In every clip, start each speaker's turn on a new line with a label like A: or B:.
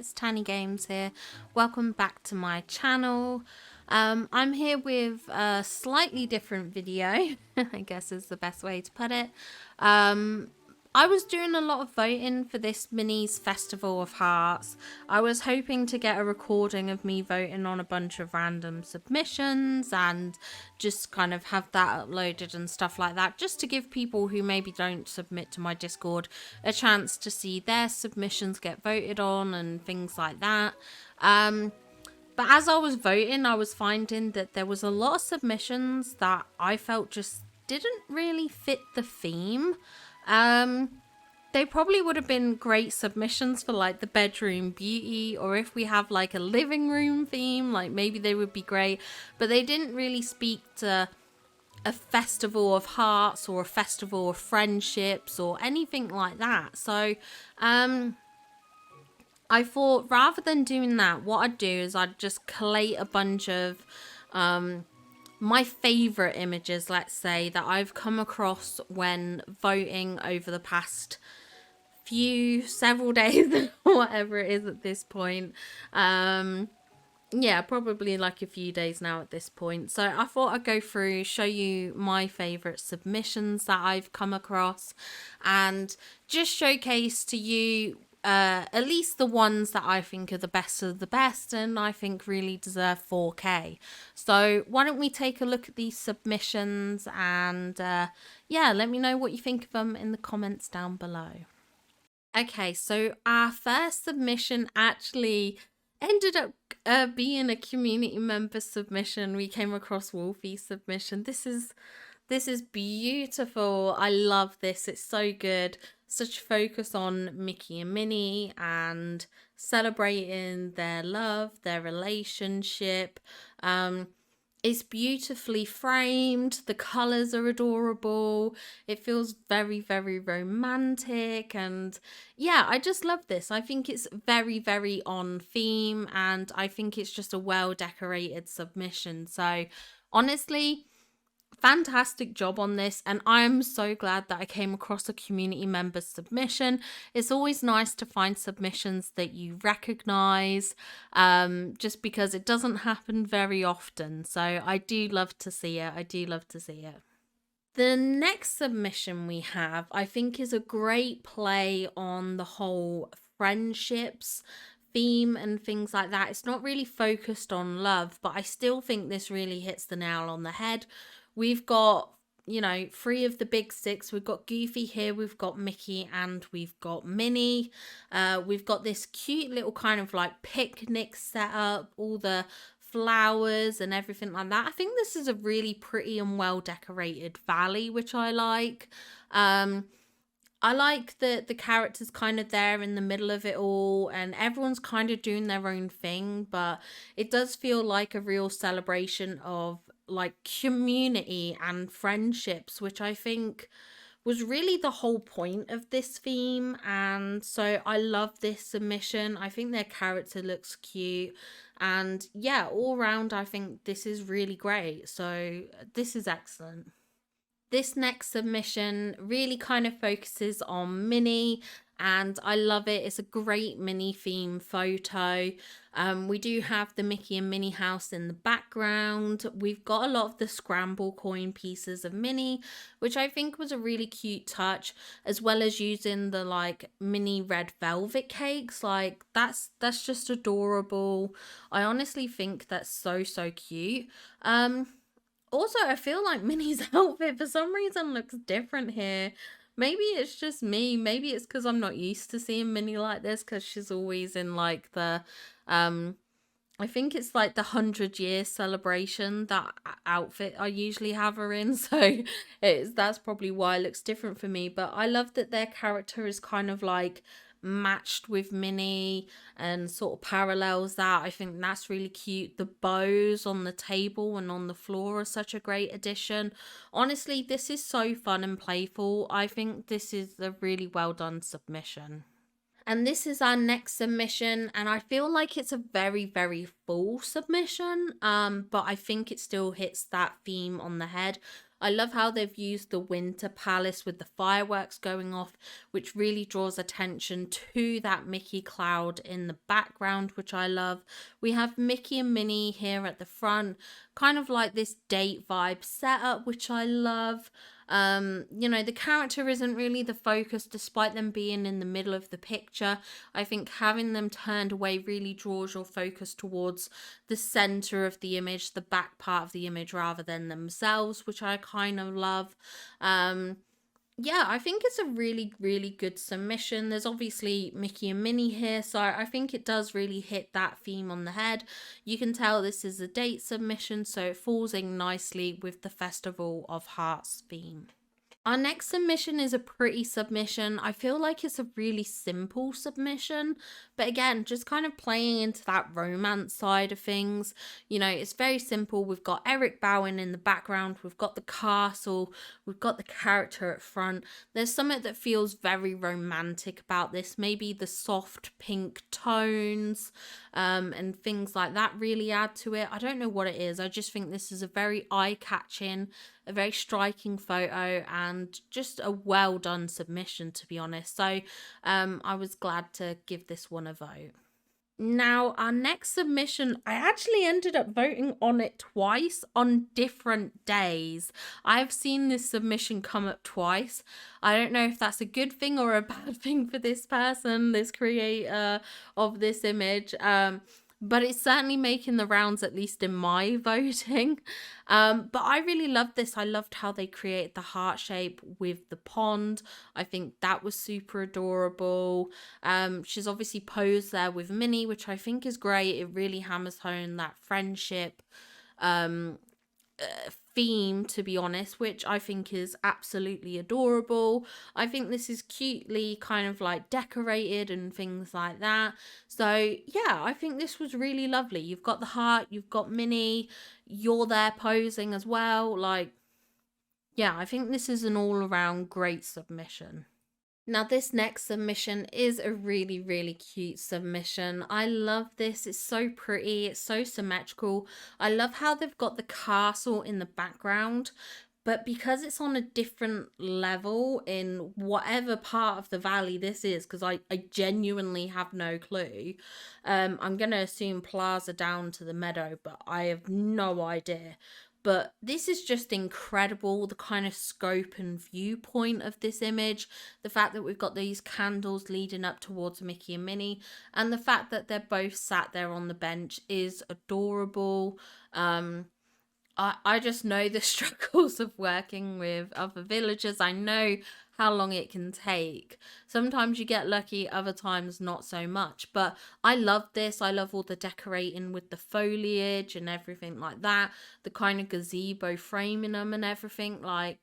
A: it's Tani Games here. Welcome back to my channel. I'm here with a slightly different video, I guess is the best way to put it. I was doing a lot of voting for this Minis Festival of Hearts. I was hoping to get a recording of me voting on a bunch of random submissions and just kind of have that uploaded and stuff like that, just to give people who maybe don't submit to my Discord a chance to see their submissions get voted on and things like that. But as I was voting, I was finding that there was a lot of submissions that I felt just didn't really fit the theme. They probably would have been great submissions for like the bedroom beauty, or if we have like a living room theme, like maybe they would be great, but they didn't really speak to a festival of hearts or a festival of friendships or anything like that. So I thought rather than doing that, what I'd do is I'd just collate a bunch of my favorite images, let's say, that I've come across when voting over the past several days, whatever it is at this point. Yeah, probably like a few days now at this point. So I thought I'd go through, show you my favorite submissions that I've come across, and just showcase to you at least the ones that I think are the best of the best and I think really deserve 4K. So why don't we take a look at these submissions and yeah, let me know what you think of them in the comments down below. Okay, so our first submission actually ended up being a community member submission. We came across Wolfie's submission. This is beautiful. I love this. It's so good. Such focus on Mickey and Minnie and celebrating their love, their relationship. It's beautifully framed. The colors are adorable. It feels very, very romantic. And yeah, I just love this. I think it's very, very on theme. And I think it's just a well decorated submission. So honestly, fantastic job on this, and I'm so glad that I came across a community member's submission. It's always nice to find submissions that you recognize, just because it doesn't happen very often. So I do love to see it. I do love to see it. The next submission we have, I think, is a great play on the whole friendships theme and things like that. It's not really focused on love, but I still think this really hits the nail on the head. We've got, you know, 3 of the big 6. We've got Goofy here, we've got Mickey, and we've got Minnie. We've got this cute little kind of like picnic setup, all the flowers and everything like that. I think this is a really pretty and well decorated valley, which I like. I like that the characters kind of there in the middle of it all, and everyone's kind of doing their own thing, but it does feel like a real celebration of like community and friendships, which I think was really the whole point of this theme. And so I love this submission. I think their character looks cute, and yeah, all around I think this is really great. So this is excellent. This next submission really kind of focuses on Minnie, and I love it. It's a great Minnie theme photo. We do have the Mickey and Minnie house in the background. We've got a lot of the scramble coin pieces of Minnie, which I think was a really cute touch, as well as using the like mini red velvet cakes. Like that's just adorable. I honestly think that's so cute. Also, I feel like Minnie's outfit for some reason looks different here. Maybe it's just me. Maybe it's because I'm not used to seeing Minnie like this, because she's always in like the, I think it's like the 100-year celebration, that outfit I usually have her in. So that's probably why it looks different for me. But I love that their character is kind of like matched with Minnie and sort of parallels that. I think that's really cute. The bows on the table and on the floor are such a great addition. Honestly, this is so fun and playful. I think this is a really well done submission. And this is our next submission, and I feel like it's a very, very full submission, but I think it still hits that theme on the head. I love how they've used the Winter Palace with the fireworks going off, which really draws attention to that Mickey cloud in the background, which I love. We have Mickey and Minnie here at the front, kind of like this date vibe setup, which I love. The character isn't really the focus despite them being in the middle of the picture. I think having them turned away really draws your focus towards the center of the image, the back part of the image, rather than themselves, which I kind of love. Um, yeah, I think it's a really, really good submission. There's obviously Mickey and Minnie here, so I think it does really hit that theme on the head. You can tell this is a date submission, so it falls in nicely with the Festival of Hearts theme. Our next submission is a pretty submission. I feel like it's a really simple submission, but again, just kind of playing into that romance side of things. It's very simple. We've got Eric bowing in the background, we've got the castle, we've got the character at front. There's something that feels very romantic about this. Maybe the soft pink tones and things like that really add to it. I don't know what it is. I just think this is a very eye-catching, a very striking photo, and just a well done submission, to be honest. So I was glad to give this one a vote. Now, our next submission, I actually ended up voting on it twice on different days. I've seen this submission come up twice. I don't know if that's a good thing or a bad thing for this person, this creator of this image. But it's certainly making the rounds, at least in my voting. But I really loved this. I loved how they created the heart shape with the pond. I think that was super adorable. She's obviously posed there with Minnie, which I think is great. It really hammers home that friendship theme, to be honest, which I think is absolutely adorable. I think this is cutely kind of like decorated and things like that. So yeah, I think this was really lovely. You've got the heart, you've got Minnie, you're there posing as well. Like, yeah, I think this is an all-around great submission. Now, this next submission is a really, really cute submission. I love this. It's so pretty. It's so symmetrical. I love how they've got the castle in the background, but because it's on a different level in whatever part of the valley this is, because I genuinely have no clue. I'm going to assume Plaza down to the meadow, but I have no idea. But this is just incredible, the kind of scope and viewpoint of this image, the fact that we've got these candles leading up towards Mickey and Minnie, and the fact that they're both sat there on the bench is adorable. I just know the struggles of working with other villagers. I know how long it can take. Sometimes you get lucky, other times not so much. But I love this. I love all the decorating with the foliage and everything like that. The kind of gazebo framing them and everything. Like,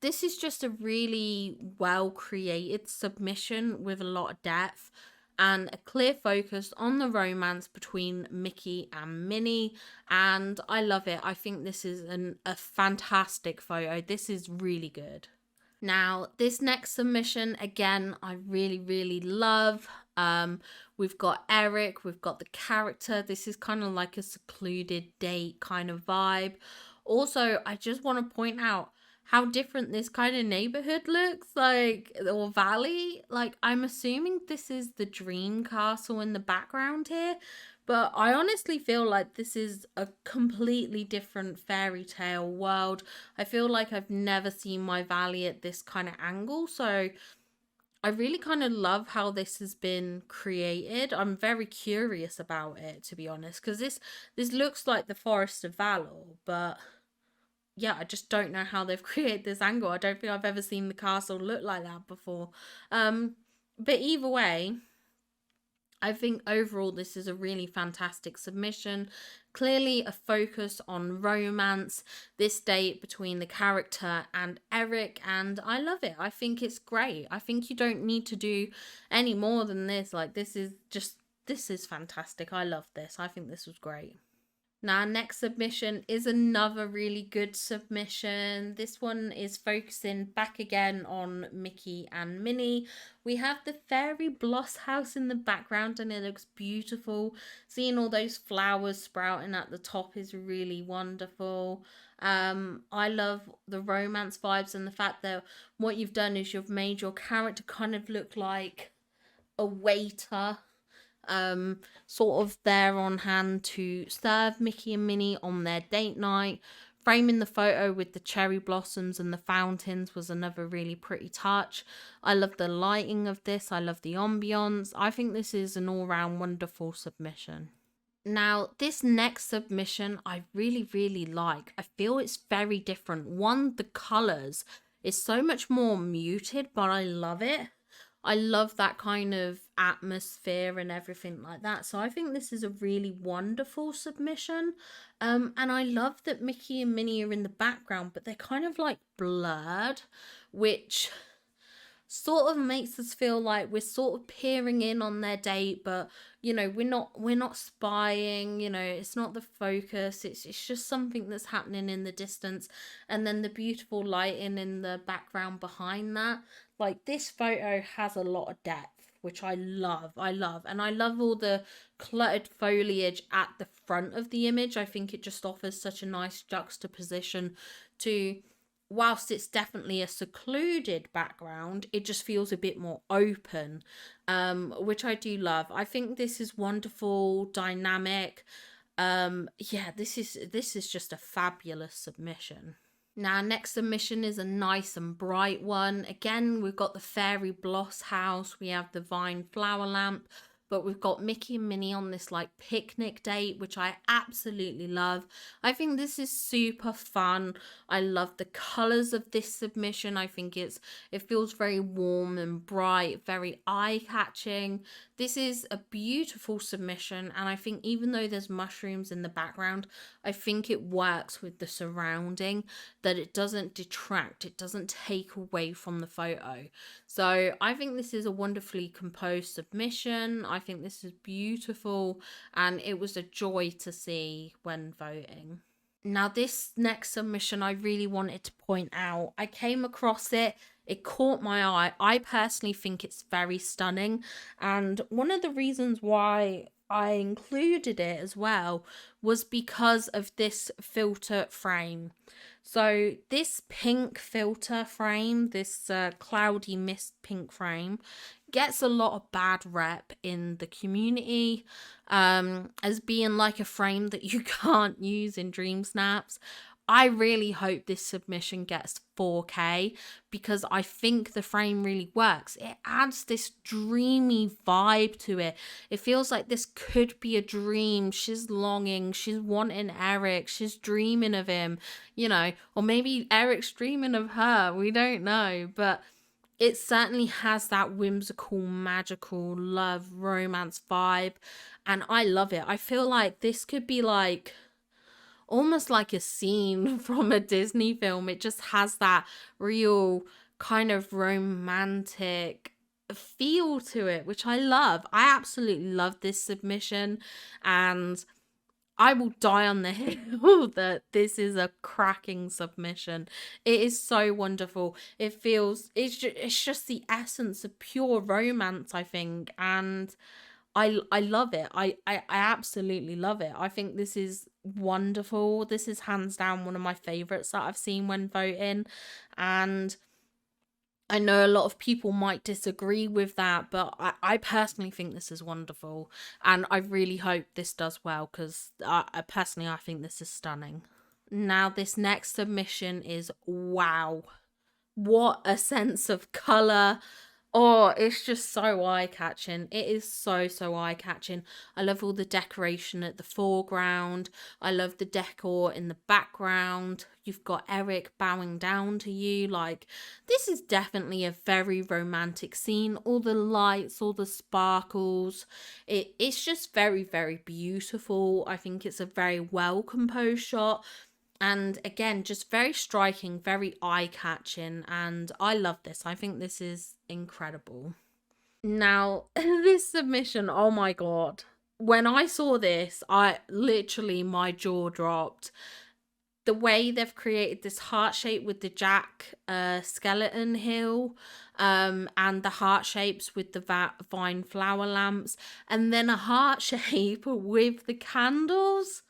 A: this is just a really well created submission with a lot of depth and a clear focus on the romance between Mickey and Minnie, and I love it. I think this is a fantastic photo. This is really good. Now, this next submission, again, I really, really love. We've got Eric, we've got the character. This is kind of like a secluded date kind of vibe. Also, I just want to point out how different this kind of neighborhood looks, like, or valley. Like, I'm assuming this is the dream castle in the background here, but I honestly feel like this is a completely different fairy tale world. I feel like I've never seen my valley at this kind of angle, so I really kind of love how this has been created. I'm very curious about it, to be honest, because this looks like the Forest of Valor, but yeah, I just don't know how they've created this angle. I don't think I've ever seen the castle look like that before. But either way, I think overall this is a really fantastic submission. Clearly a focus on romance, this date between the character and Eric, and I love it. I think it's great. I think you don't need to do any more than this. Like, this is fantastic. I love this. I think this was great. Now, next submission is another really good submission. This one is focusing back again on Mickey and Minnie. We have the fairy bloss house in the background and it looks beautiful. Seeing all those flowers sprouting at the top is really wonderful. I love the romance vibes and the fact that what you've done is you've made your character kind of look like a waiter, sort of there on hand to serve Mickey and Minnie on their date night. Framing the photo with the cherry blossoms and the fountains was another really pretty touch. I love the lighting of this. I love the ambiance. I think this is an all-round wonderful submission. Now, this next submission I really, really like. I feel it's very different. One, the colours is so much more muted, but I love it. I love that kind of atmosphere and everything like that. So I think this is a really wonderful submission. And I love that Mickey and Minnie are in the background, but they're kind of like blurred, which sort of makes us feel like we're sort of peering in on their date, but you know, we're not spying, you know, it's not the focus, it's just something that's happening in the distance, and then the beautiful lighting in the background behind that. Like, this photo has a lot of depth, which I love. And I love all the cluttered foliage at the front of the image. I think it just offers such a nice juxtaposition to, whilst it's definitely a secluded background, it just feels a bit more open, which I do love. I think this is wonderful, dynamic. Yeah, this is just a fabulous submission. Now, next submission is a nice and bright one. Again, we've got the fairy bloss house, we have the vine flower lamp, but we've got Mickey and Minnie on this like picnic date, which I absolutely love. I think this is super fun. I love the colors of this submission. I think it feels very warm and bright, very eye-catching. This is a beautiful submission, and I think even though there's mushrooms in the background, I think it works with the surrounding, that it doesn't detract, it doesn't take away from the photo. So I think this is a wonderfully composed submission. I think this is beautiful, and it was a joy to see when voting. Now, this next submission I really wanted to point out. I came across it. It caught my eye. I personally think it's very stunning. And one of the reasons why I included it as well was because of this filter frame. So this pink filter frame, this cloudy mist pink frame, gets a lot of bad rep in the community, as being like a frame that you can't use in Dream Snaps. I really hope this submission gets 4K, because I think the frame really works. It adds this dreamy vibe to it. It feels like this could be a dream. She's longing, she's wanting Eric, she's dreaming of him, you know, or maybe Eric's dreaming of her. We don't know, but it certainly has that whimsical, magical love, romance vibe, and I love it. I feel like this could be like almost like a scene from a Disney film. It just has that real kind of romantic feel to it, which I love. I absolutely love this submission, and I will die on the hill that this is a cracking submission. It is so wonderful. It's just the essence of pure romance, I think, and I love it. I absolutely love it. I think this is wonderful. This is hands down one of my favorites that I've seen when voting, and I know a lot of people might disagree with that, but I personally think this is wonderful, and I really hope this does well, because personally I think this is stunning. Now, this next submission is wow. What a sense of colour. Oh, it's just so eye-catching. It is so eye-catching. I love all the decoration at the foreground. I love the decor in the background. You've got Eric bowing down to you. Like, this is definitely a very romantic scene. All the lights, all the sparkles. It's just very beautiful. I think it's a very well-composed shot. And again, just very striking, very eye-catching, and I love this. I think this is incredible. Now, this submission, oh my god. when I saw this, I literally, my jaw dropped. The way they've created this heart shape with the Jack skeleton hill, and the heart shapes with the vine flower lamps, and then a heart shape with the candles.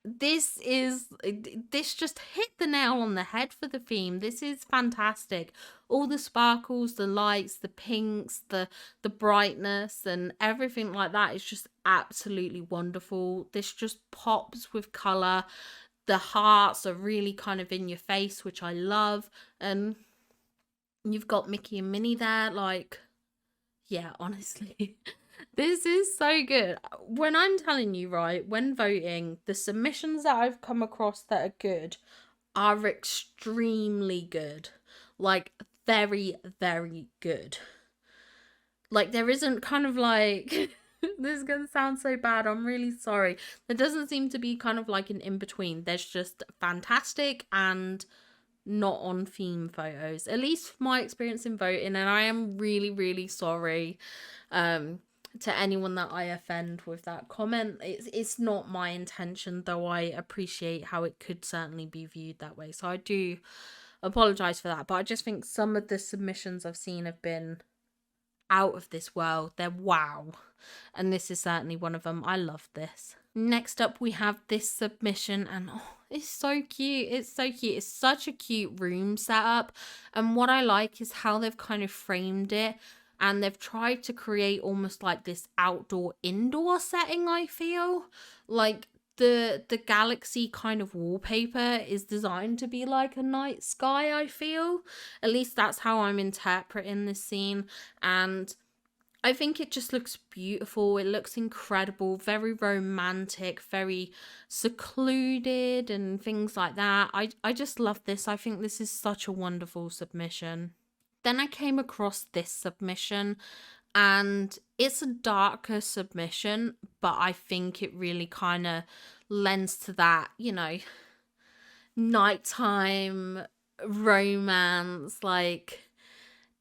A: This just hit the nail on the head for the theme. This is fantastic. All the sparkles, the lights, the pinks, the brightness, and everything like that is just absolutely wonderful. This just pops with color. The hearts are really kind of in your face, which I love. And you've got Mickey and Minnie there, like, yeah, honestly. This is so good. When I'm telling you, right, when voting, the submissions that I've come across that are good are extremely good. Like, very, very good. Like, there isn't kind of like, this is going to sound so bad. I'm really sorry. There doesn't seem to be kind of like an in between. There's just fantastic and not on theme photos, at least my experience in voting. And I am really, really sorry to anyone that I offend with that comment. It's not my intention, though I appreciate how it could certainly be viewed that way. So I do apologize for that. But I just think some of the submissions I've seen have been out of this world. They're wow. And this is certainly one of them. I love this. Next up, we have this submission, and it's so cute. It's so cute. It's such a cute room setup. And what I like is how they've kind of framed it, and they've tried to create almost like this outdoor indoor setting. I feel like the galaxy kind of wallpaper is designed to be like a night sky. I feel, at least that's how I'm interpreting this scene. And I think it just looks beautiful. It looks incredible, very romantic, very secluded and things like that. I just love this. I think this is such a wonderful submission. Then I came across this submission, and it's a darker submission, but I think it really kind of lends to that, nighttime romance, like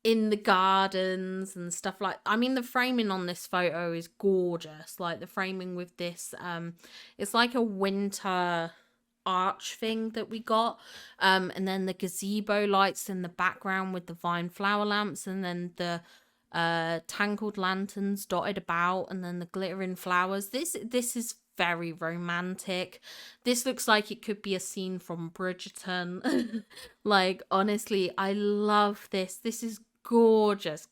A: in the gardens and stuff. Like, I mean, the framing on this photo is gorgeous. Like, the framing with this, it's like a winter arch thing that we got, and then the gazebo lights in the background with the vine flower lamps, and then the tangled lanterns dotted about, and then the glittering flowers. This is very romantic. This looks like it could be a scene from Bridgerton. Like, honestly, I love this. This is gorgeous.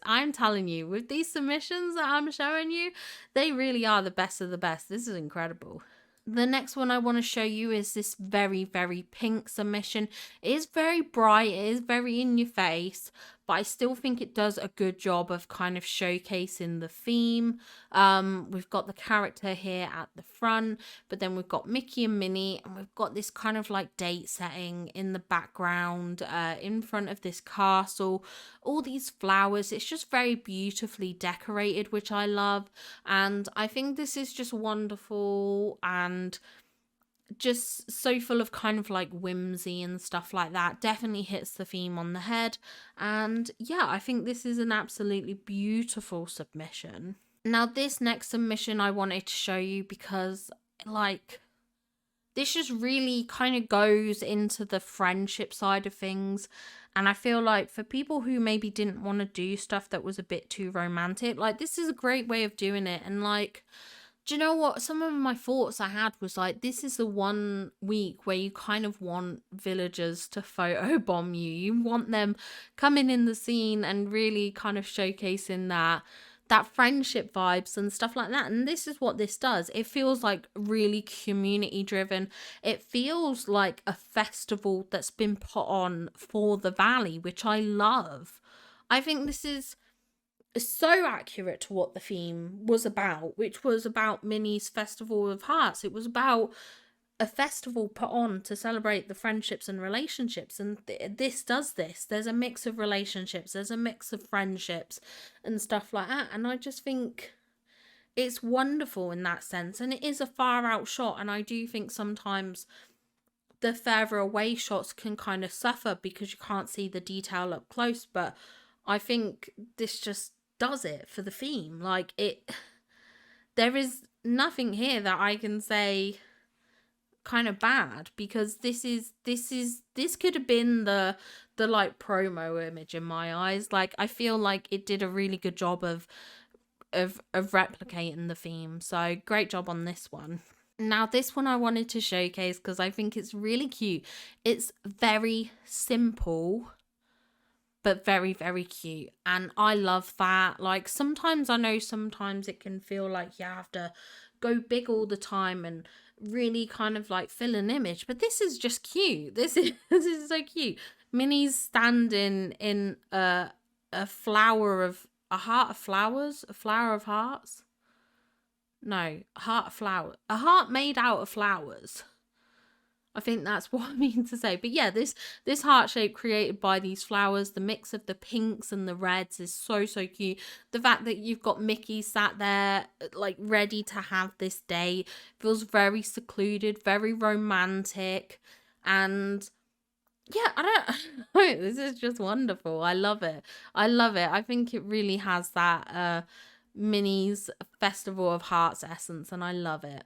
A: I'm telling you, with these submissions that I'm showing you, they really are the best of the best. This is incredible. The next one I want to show you is this very, very pink submission. It is very bright, it is very in your face, but I still think it does a good job of kind of showcasing the theme. We've got the character here at the front, but then we've got Mickey and Minnie, and we've got this kind of like date setting in the background, in front of this castle. All these flowers, it's just very beautifully decorated, which I love. And I think this is just wonderful and just so full of kind of like whimsy and stuff like that. Definitely hits the theme on the head. And yeah, I think this is an absolutely beautiful submission. Now, this next submission I wanted to show you because, like, this just really kind of goes into the friendship side of things. And I feel like for people who maybe didn't want to do stuff that was a bit too romantic, like, this is a great way of doing it. And like, do you know what? Some of my thoughts I had was like, this is the one week where you kind of want villagers to photobomb you. You want them coming in the scene and really kind of showcasing that friendship vibes and stuff like that. And this is what this does. It feels like really community driven. It feels like a festival that's been put on for the valley, which I love. I think this is so accurate to what the theme was about, which was about Minnie's Festival of Hearts. It was about a festival put on to celebrate the friendships and relationships, and this does this. There's a mix of relationships, there's a mix of friendships and stuff like that, and I just think it's wonderful in that sense. And it is a far out shot, and I do think sometimes the further away shots can kind of suffer because you can't see the detail up close, but I think this just does it for the theme. Like, there is nothing here that I can say kind of bad, because this could have been the like promo image in my eyes. Like, I feel like it did a really good job of replicating the theme. So great job on this one. Now, this one I wanted to showcase because I think it's really cute. It's very simple, but very, very cute. And I love that. Like, sometimes I know sometimes it can feel like you have to go big all the time and really kind of like fill an image. But this is just cute. This is so cute. Minnie's standing in a flower of a heart of flowers, a flower of hearts. No, a heart of flower. A heart made out of flowers. I think that's what I mean to say. But yeah, this heart shape created by these flowers, the mix of the pinks and the reds is so, so cute. The fact that you've got Mickey sat there, like, ready to have this day, feels very secluded, very romantic. And yeah, I don't this is just wonderful. I love it. I love it. I think it really has that Minnie's Festival of Hearts essence, and I love it.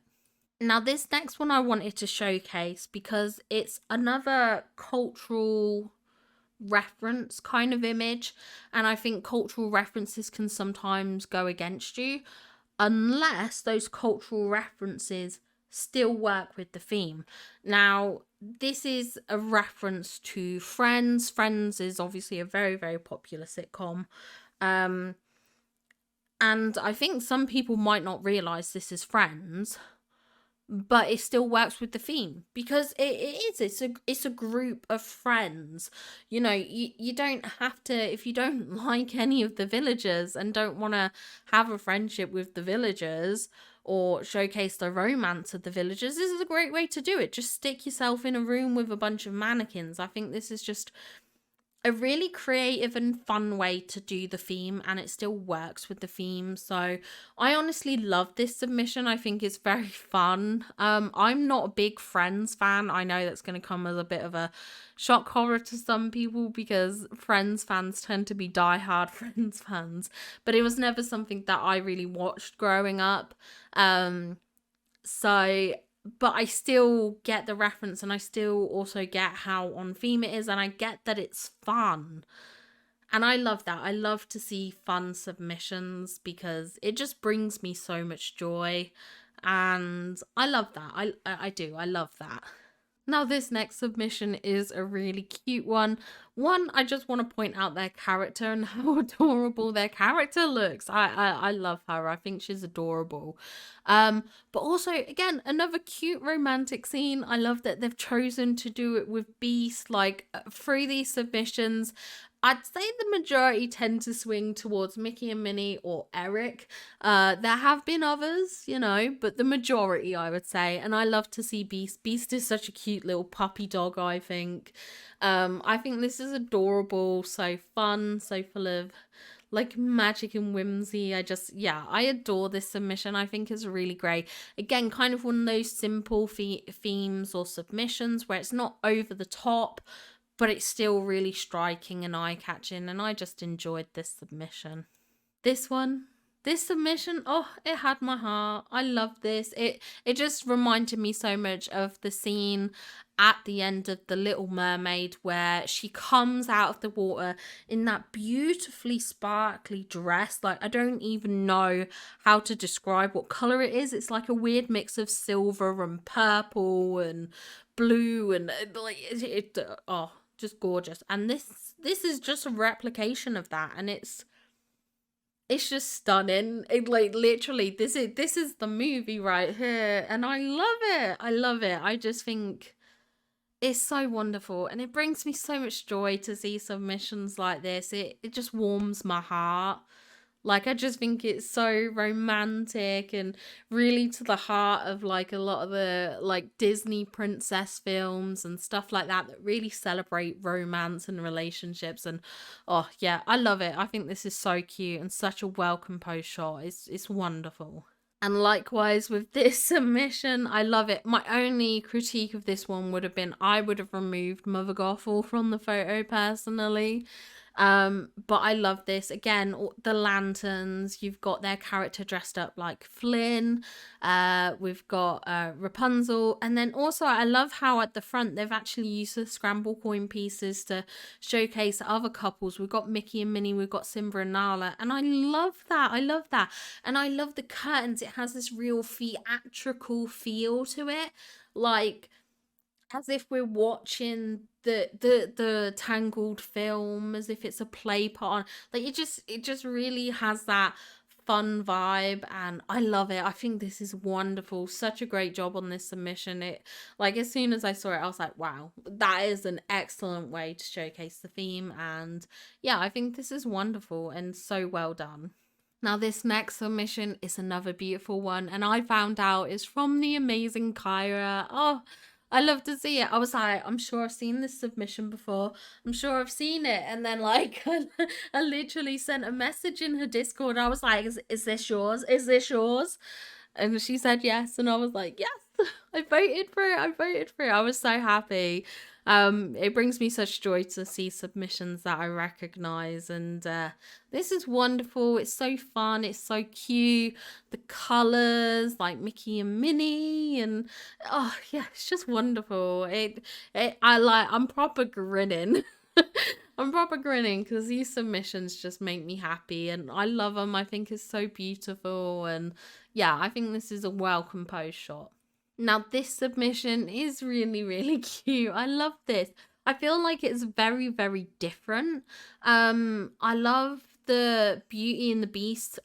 A: Now, this next one I wanted to showcase because it's another cultural reference kind of image, and I think cultural references can sometimes go against you unless those cultural references still work with the theme. Now, this is a reference to Friends. Friends is obviously a very, very popular sitcom. And I think some people might not realize this is Friends, but it still works with the theme because it's a group of friends. You know, you don't have to, if you don't like any of the villagers and don't want to have a friendship with the villagers or showcase the romance of the villagers, this is a great way to do it. Just stick yourself in a room with a bunch of mannequins. I think this is just a really creative and fun way to do the theme, and it still works with the theme. So I honestly love this submission. I think it's very fun. I'm not a big Friends fan. I know that's going to come as a bit of a shock horror to some people because Friends fans tend to be diehard Friends fans, but it was never something that I really watched growing up. But I still get the reference, and I still also get how on theme it is, and I get that it's fun. And I love that. I love to see fun submissions because it just brings me so much joy. And I love that. I do. I love that. Now, this next submission is a really cute one. One, I just want to point out their character and how adorable their character looks. I love her. I think she's adorable. But also, again, another cute romantic scene. I love that they've chosen to do it with Beast. Like, through these submissions, I'd say the majority tend to swing towards Mickey and Minnie or Eric. There have been others, you know, but the majority, I would say. And I love to see Beast. Beast is such a cute little puppy dog, I think. I think this is adorable, so fun, so full of like magic and whimsy. I adore this submission. I think it's really great. Again, kind of one of those simple themes or submissions where it's not over the top, but it's still really striking and eye-catching, and I just enjoyed this submission. This submission, oh, it had my heart. I love this. It just reminded me so much of the scene at the end of The Little Mermaid where she comes out of the water in that beautifully sparkly dress. Like, I don't even know how to describe what color it is. It's like a weird mix of silver and purple and blue, and like oh, just gorgeous. And this is just a replication of that, and it's just stunning. It, like, literally, this is the movie right here, and I love it. I just think it's so wonderful, and it brings me so much joy to see submissions like this. It just warms my heart. Like, I just think it's so romantic and really to the heart of, like, a lot of the, like, Disney princess films and stuff like that really celebrate romance and relationships. And, oh, yeah, I love it. I think this is so cute and such a well-composed shot. It's wonderful. And likewise with this submission, I love it. My only critique of this one would have been I would have removed Mother Gothel from the photo personally. But I love this. Again, the lanterns, you've got their character dressed up like Flynn. We've got Rapunzel. And then also I love how at the front they've actually used the scramble coin pieces to showcase other couples. We've got Mickey and Minnie, we've got Simba and Nala. And I love that. I love that. And I love the curtains. It has this real theatrical feel to it. Like, as if we're watching the Tangled film, as if it's a play part. Like, it just really has that fun vibe, and I love it. I think this is wonderful. Such a great job on this submission. It, like, as soon as I saw it, I was like, wow, that is an excellent way to showcase the theme. And yeah, I think this is wonderful and so well done. Now, this next submission is another beautiful one, and I found out is from the amazing Kyra. Oh, I love to see it. I was like, I'm sure I've seen this submission before. I'm sure I've seen it. And then, like, I literally sent a message in her Discord. I was like, is this yours? Is this yours? And she said yes. And I was like, yes, I voted for it. I voted for it. I was so happy. It brings me such joy to see submissions that I recognize, and this is wonderful. It's so fun. It's so cute. The colors, like Mickey and Minnie, and oh yeah, it's just wonderful. I'm proper grinning. I'm proper grinning because these submissions just make me happy, and I love them. I think it's so beautiful, and yeah, I think this is a well composed shot. Now, this submission is really, really cute. I love this. I feel like it's very, very different. I love the Beauty and the Beast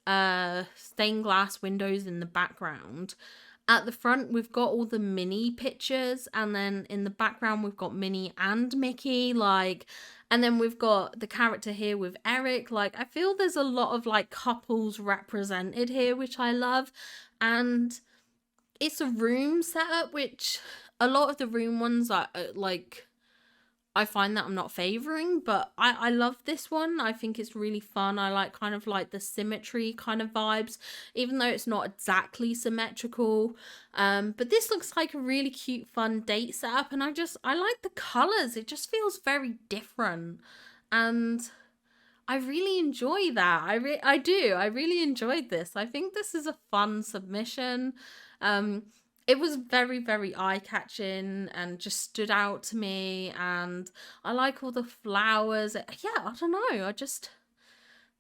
A: stained glass windows in the background. At the front, we've got all the Minnie pictures, and then in the background, we've got Minnie and Mickey, like, and then we've got the character here with Eric. Like, I feel there's a lot of like couples represented here, which I love. And it's a room setup, which a lot of the room ones are like, I find that I'm not favoring, but I love this one. I think it's really fun. I like kind of like the symmetry kind of vibes, even though it's not exactly symmetrical. But this looks like a really cute, fun date setup, and I like the colors. It just feels very different, and I really enjoy that. I do. I really enjoyed this. I think this is a fun submission. Um, it was very, very eye-catching and just stood out to me. And I like all the flowers. Yeah, I don't know.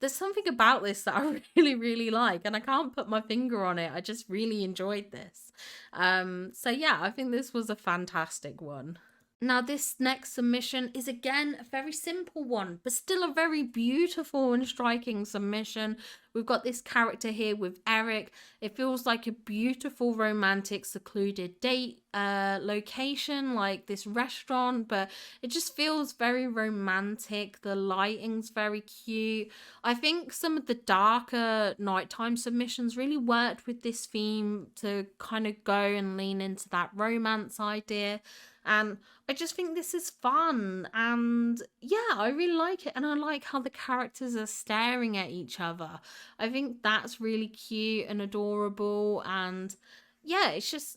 A: There's something about this that I really, really like, and I can't put my finger on it. I just really enjoyed this. So yeah, I think this was a fantastic one. Now, this next submission is again a very simple one, but still a very beautiful and striking submission. We've got this character here with Eric. It feels like a beautiful, romantic, secluded date location, like this restaurant, but it just feels very romantic. The lighting's very cute. I think some of the darker nighttime submissions really worked with this theme to kind of go and lean into that romance idea. And I just think this is fun, and yeah, I really like it. And I like how the characters are staring at each other. I think that's really cute and adorable. And yeah, it's just,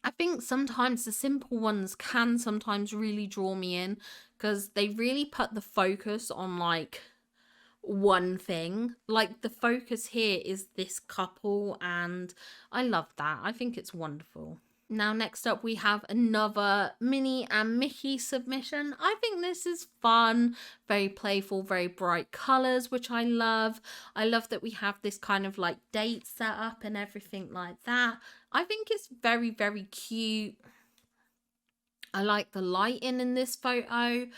A: I think sometimes the simple ones can sometimes really draw me in because they really put the focus on like one thing. Like, the focus here is this couple, and I love that. I think it's wonderful. Now, next up, we have another Minnie and Mickey submission. I think this is fun, very playful, very bright colours, which I love. I love that we have this kind of like date setup and everything like that. I think it's very, very cute. I like the lighting in this photo,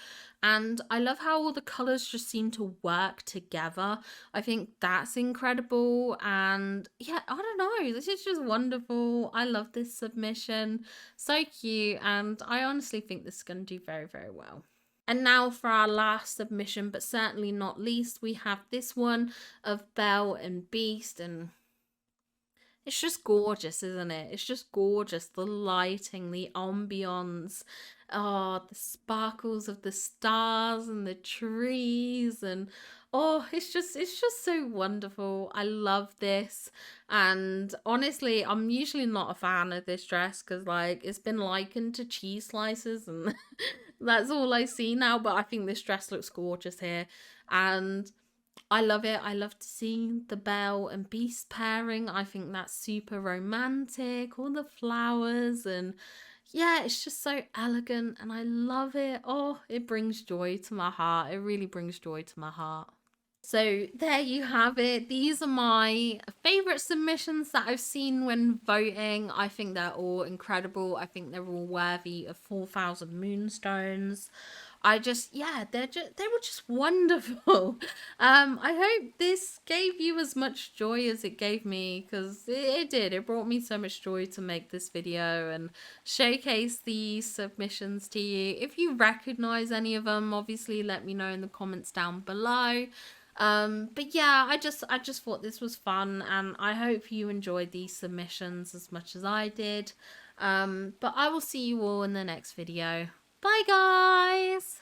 A: and I love how all the colours just seem to work together. I think that's incredible, and yeah, I don't know, this is just wonderful. I love this submission, so cute, and I honestly think this is going to do very, very well. And now for our last submission, but certainly not least, we have this one of Belle and Beast, and It's just gorgeous, isn't it? It's just gorgeous. The lighting, the ambience, oh, the sparkles of the stars and the trees, and oh, it's just so wonderful. I love this. And honestly, I'm usually not a fan of this dress because like it's been likened to cheese slices and that's all I see now, but I think this dress looks gorgeous here. And I love it. I love to see the Belle and Beast pairing. I think that's super romantic. All the flowers and yeah, it's just so elegant and I love it. Oh, it brings joy to my heart. It really brings joy to my heart. So there you have it. These are my favorite submissions that I've seen when voting. I think they're all incredible. I think they're all worthy of 4,000 moonstones. I just, yeah, they were just wonderful. I hope this gave you as much joy as it gave me, because it did. It brought me so much joy to make this video and showcase these submissions to you. If you recognize any of them, obviously let me know in the comments down below. But yeah, I just thought this was fun, and I hope you enjoyed these submissions as much as I did. But I will see you all in the next video. Bye guys!